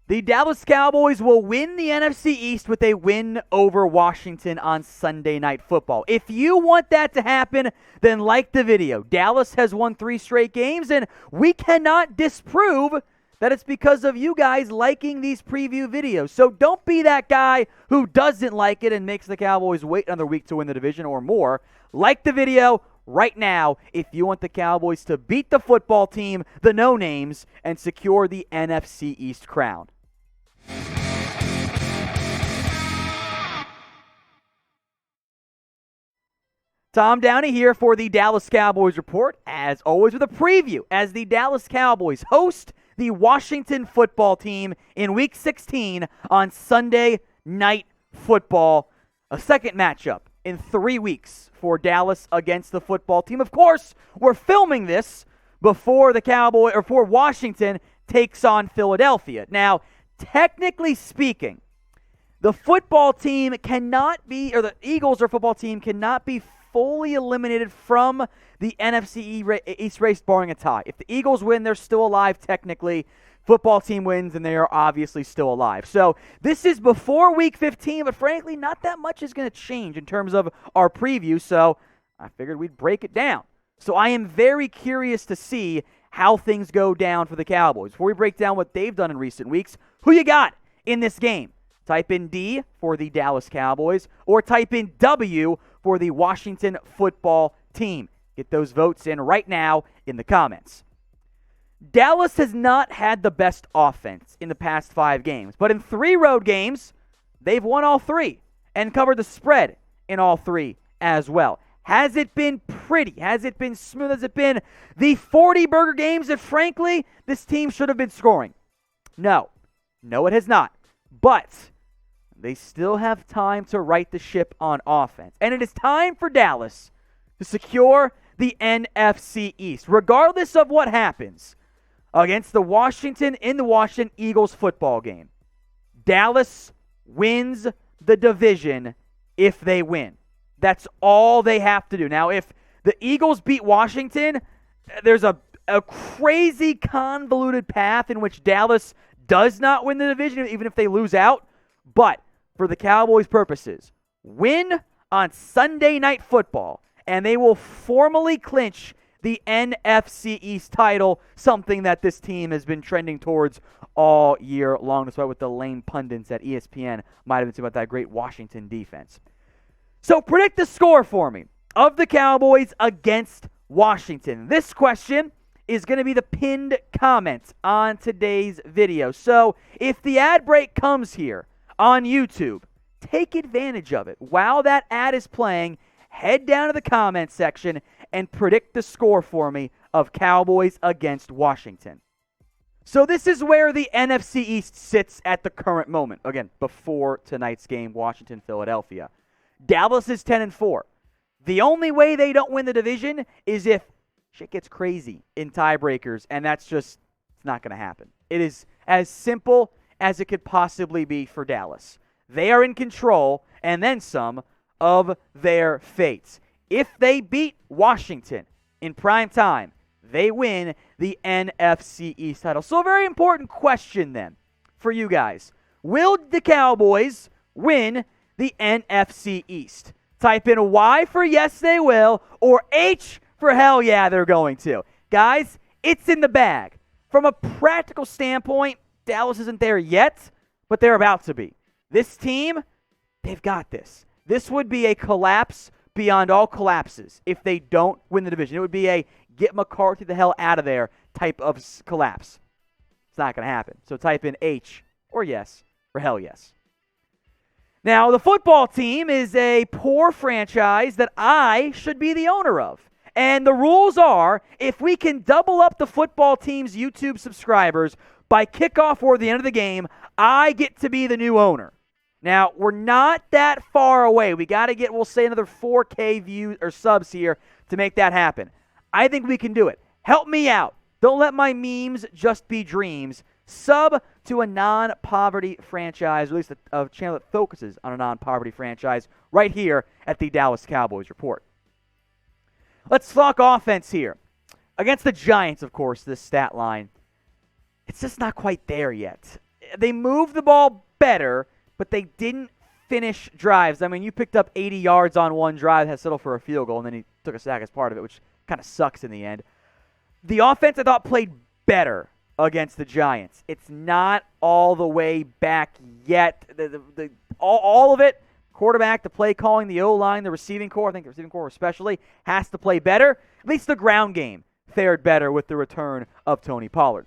The Dallas Cowboys will win the NFC East with a win over Washington on Sunday Night Football. If you want that to happen, then like the video. Dallas has won 3 straight games, and we cannot disprove that it's because of you guys liking these preview videos. So don't be that guy who doesn't like it and makes the Cowboys wait another week to win the division or more. Like the video right now if you want the Cowboys to beat the football team, the no-names, and secure the NFC East crown. Tom Downey here for the Dallas Cowboys Report, as always with a preview as the Dallas Cowboys host the Washington football team in Week 16 on Sunday Night Football. A second matchup in 3 weeks for Dallas against the football team. Of course, we're filming this before Washington takes on Philadelphia. Now, technically speaking, the football team cannot be, or the Eagles or football team cannot be fully eliminated from the NFC East race barring a tie. If the Eagles win, they're still alive technically. Football team wins, and they are obviously still alive. So this is before Week 15, but frankly, not that much is going to change in terms of our preview, so I figured we'd break it down. So I am very curious to see how things go down for the Cowboys. Before we break down what they've done in recent weeks, who you got in this game? Type in D for the Dallas Cowboys, or type in W for the Washington football team. Get those votes in right now in the comments. Dallas has not had the best offense in the past 5 games, but in 3 road games, they've won all 3 and covered the spread in all 3 as well. Has it been pretty? Has it been smooth? Has it been the 40-burger games that, frankly, this team should have been scoring? No. No, it has not. But they still have time to right the ship on offense. And it is time for Dallas to secure the NFC East, regardless of what happens against the Washington Eagles football game. Dallas wins the division if they win. That's all they have to do. Now, if the Eagles beat Washington, there's a crazy convoluted path in which Dallas does not win the division, even if they lose out. But for the Cowboys' purposes, win on Sunday Night Football, and they will formally clinch the NFC East title, something that this team has been trending towards all year long, despite what the lame pundits at ESPN might have been saying about that great Washington defense. So predict the score for me of the Cowboys against Washington. This question is going to be the pinned comment on today's video. So if the ad break comes here on YouTube, take advantage of it. While that ad is playing, head down to the comment section and predict the score for me of Cowboys against Washington. So this is where the NFC East sits at the current moment. Again, before tonight's game, Washington-Philadelphia. Dallas is 10-4. The only way they don't win the division is if shit gets crazy in tiebreakers, and that's just it's not going to happen. It is as simple as it could possibly be for Dallas. They are in control, and then some, of their fates. If they beat Washington in prime time, they win the NFC East title. So a very important question then for you guys. Will the Cowboys win the NFC East? Type in Y for yes they will, or H for hell yeah they're going to. Guys, it's in the bag. From a practical standpoint, Dallas isn't there yet, but they're about to be. This team, they've got this. This would be a collapse beyond all collapses if they don't win the division. It would be a get McCarthy the hell out of there type of collapse. It's not going to happen. So type in H or yes for hell yes. Now, the football team is a poor franchise that I should be the owner of. And the rules are, if we can double up the football team's YouTube subscribers by kickoff or the end of the game, I get to be the new owner. Now, we're not that far away. We got to get, we'll say, another 4K views or subs here to make that happen. I think we can do it. Help me out. Don't let my memes just be dreams. Sub to a non-poverty franchise, or at least a channel that focuses on a non-poverty franchise, right here at the Dallas Cowboys Report. Let's talk offense here. Against the Giants, of course, this stat line, it's just not quite there yet. they moved the ball better, but they didn't finish drives. I mean, you picked up 80 yards on one drive, had settled for a field goal, and then he took a sack as part of it, which kind of sucks in the end. The offense, I thought, played better against the Giants. It's not all the way back yet. All of it, quarterback, the play calling, the O-line, the receiving core, I think the receiving core especially, has to play better. At least the ground game fared better with the return of Tony Pollard.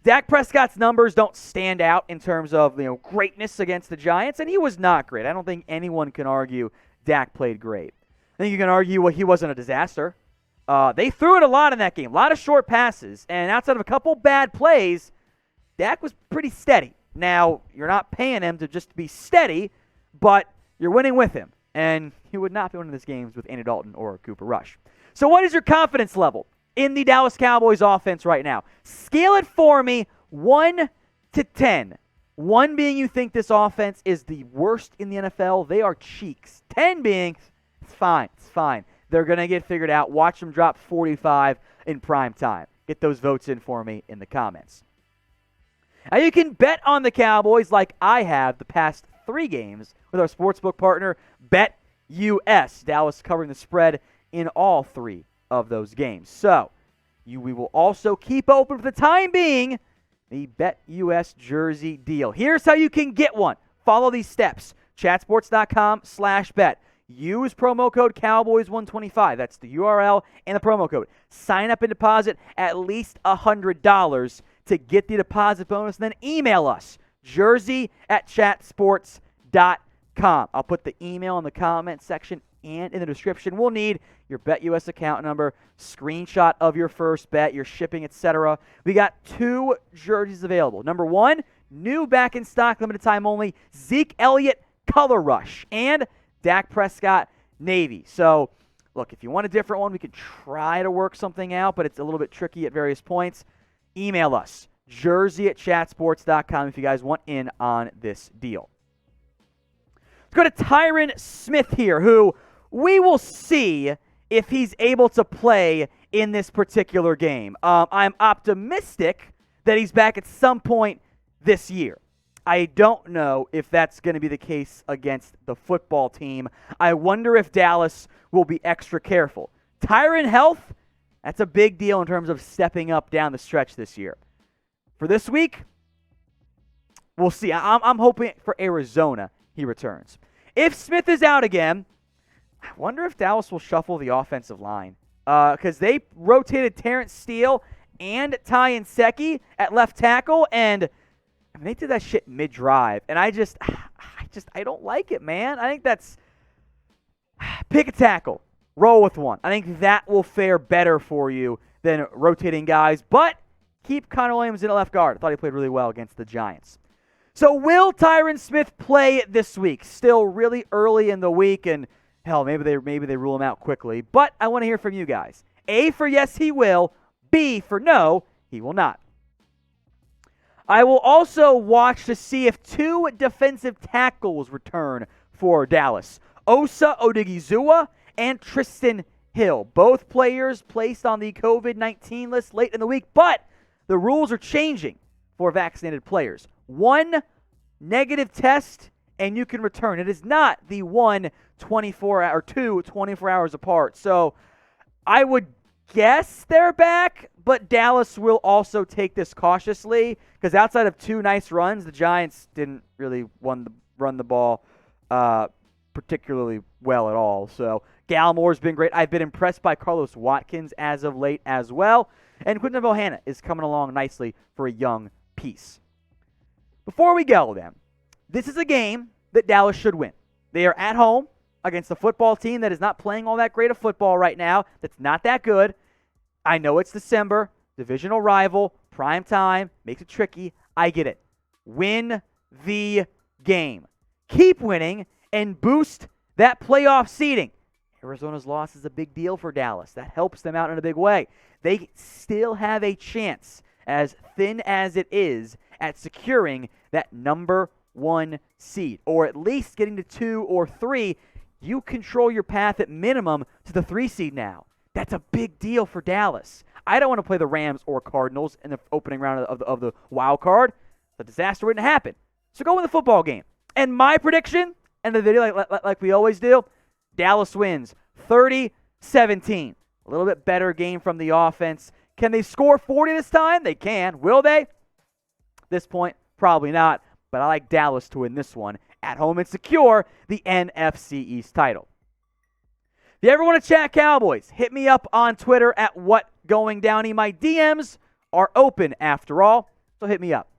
Dak Prescott's numbers don't stand out in terms of greatness against the Giants, and he was not great. I don't think anyone can argue Dak played great. I think you can argue he wasn't a disaster. They threw it a lot in that game, a lot of short passes, and outside of a couple bad plays, Dak was pretty steady. Now, you're not paying him to just be steady, but you're winning with him, and he would not be winning these games with Andy Dalton or Cooper Rush. So what is your confidence level in the Dallas Cowboys offense right now? Scale it for me 1 to 10. 1 being you think this offense is the worst in the NFL. They are cheeks. 10 being, it's fine. They're going to get figured out. Watch them drop 45 in prime time. Get those votes in for me in the comments. Now you can bet on the Cowboys like I have the past 3 games with our sportsbook partner, BetUS. Dallas covering the spread in all 3 of those games. So we will also keep open for the time being the BetUS jersey deal. Here's how you can get one. Follow these steps. Chatsports.com/bet. Use promo code Cowboys125. That's the URL and the promo code. Sign up and deposit at least $100 to get the deposit bonus. And then email us, jersey@chatsports.com. I'll put the email in the comment section and in the description. We'll need your BetUS account number, screenshot of your first bet, your shipping, etc. We got 2 jerseys available. Number 1, new back in stock, limited time only, Zeke Elliott Color Rush, and Dak Prescott Navy. So, look, if you want a different one, we could try to work something out, but it's a little bit tricky at various points. Email us, jersey@chatsports.com if you guys want in on this deal. Let's go to Tyron Smith here, who we will see if he's able to play in this particular game. I'm optimistic that he's back at some point this year. I don't know if that's going to be the case against the football team. I wonder if Dallas will be extra careful. Tyron health, that's a big deal in terms of stepping up down the stretch this year. For this week, we'll see. I'm hoping for Arizona he returns. If Smith is out again, I wonder if Dallas will shuffle the offensive line because they rotated Terence, Steele, and Nsekhe at left tackle, and they did that shit mid-drive, and I don't like it, man. I think that's pick a tackle, roll with one. I think that will fare better for you than rotating guys, but keep Connor Williams in at left guard. I thought he played really well against the Giants. So will Tyron Smith play this week? Still really early in the week, and hell, maybe they rule him out quickly, but I want to hear from you guys. A for yes, he will. B for no, he will not. I will also watch to see if 2 defensive tackles return for Dallas. Odighizuwa and Trysten Hill. Both players placed on the COVID-19 list late in the week, but the rules are changing for vaccinated players. 1 negative test and you can return. It is not the 2 24 hours apart. So I would guess they're back, but Dallas will also take this cautiously because outside of 2 nice runs, the Giants didn't really run the ball particularly well at all. So Gallimore's been great. I've been impressed by Carlos Watkins as of late as well. And Quinton Bohanna is coming along nicely for a young piece. Before we go, then, this is a game that Dallas should win. They are at home against a football team that is not playing all that great of football right now, that's not that good. I know it's December, divisional rival, prime time, makes it tricky. I get it. Win the game. Keep winning and boost that playoff seeding. Arizona's loss is a big deal for Dallas. That helps them out in a big way. They still have a chance, as thin as it is, at securing that number 1 seed, or at least getting to 2 or 3. You control your path at minimum to the 3 seed now. That's a big deal for Dallas. I don't want to play the Rams or Cardinals in the opening round of the wild card. the disaster wouldn't happen. So go win the football game. And my prediction, end of the video like we always do, Dallas wins 30-17. A little bit better game from the offense. Can they score 40 this time? They can. Will they? At this point, probably not. But I like Dallas to win this one at home and secure the NFC East title. If you ever want to chat Cowboys, hit me up on Twitter at whatgoingdowny. My DMs are open after all, so hit me up.